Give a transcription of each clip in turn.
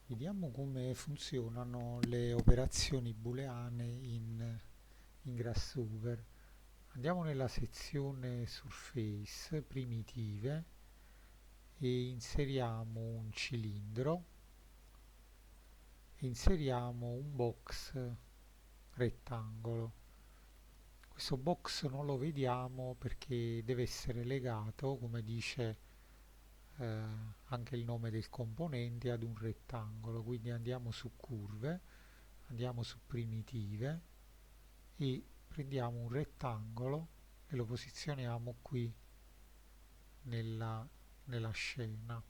Vediamo come funzionano le operazioni booleane in Grasshopper. Andiamo nella sezione Surface, primitive, e inseriamo un cilindro e inseriamo un box rettangolo. Questo box non lo vediamo perché deve essere legato, come dice anche il nome del componente, ad un rettangolo. Quindi andiamo su curve, andiamo su primitive e prendiamo un rettangolo e lo posizioniamo qui nella, nella scena.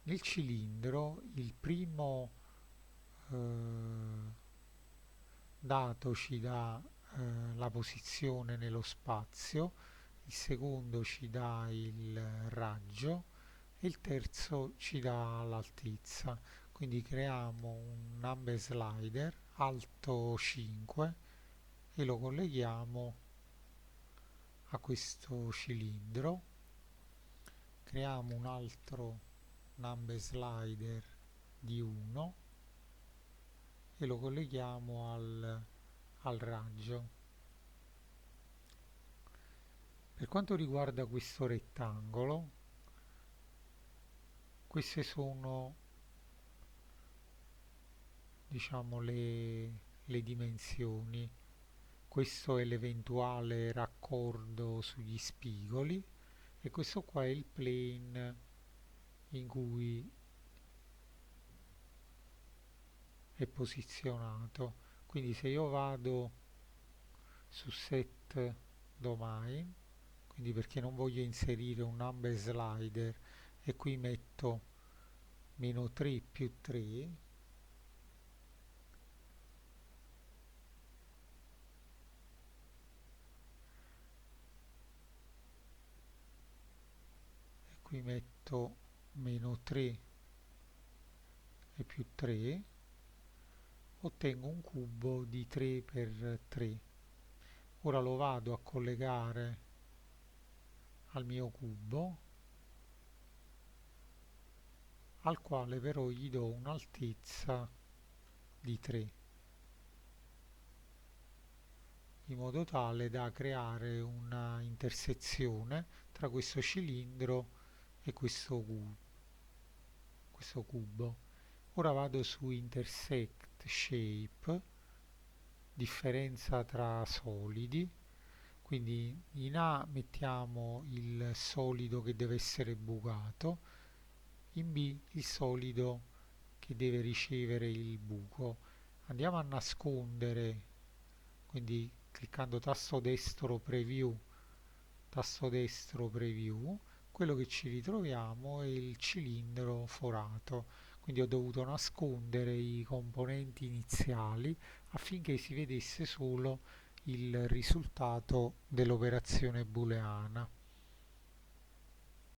Nel cilindro il primo eh, dato ci dà la posizione nello spazio, il secondo ci dà il raggio e il terzo ci dà l'altezza. Quindi creiamo un number slider alto 5 e lo colleghiamo a questo cilindro. Creiamo un altro number slider di 1 e lo colleghiamo al raggio. Per quanto riguarda questo rettangolo, queste sono, diciamo, le dimensioni. Questo è l'eventuale raccordo sugli spigoli e questo qua è il plane in cui è posizionato. Quindi se io vado su set domain, quindi perché non voglio inserire un number slider e qui metto meno 3 più 3 e qui metto meno 3 e più 3, ottengo un cubo di 3 per 3. Ora lo vado a collegare al mio cubo, al quale però gli do un'altezza di 3, in modo tale da creare una intersezione tra questo cilindro e questo cubo. Ora vado su intersect shape, differenza tra solidi, quindi in A mettiamo il solido che deve essere bucato, in B il solido che deve ricevere il buco. Andiamo a nascondere, quindi cliccando tasto destro preview, quello che ci ritroviamo è il cilindro forato. Quindi ho dovuto nascondere i componenti iniziali affinché si vedesse solo il risultato dell'operazione booleana.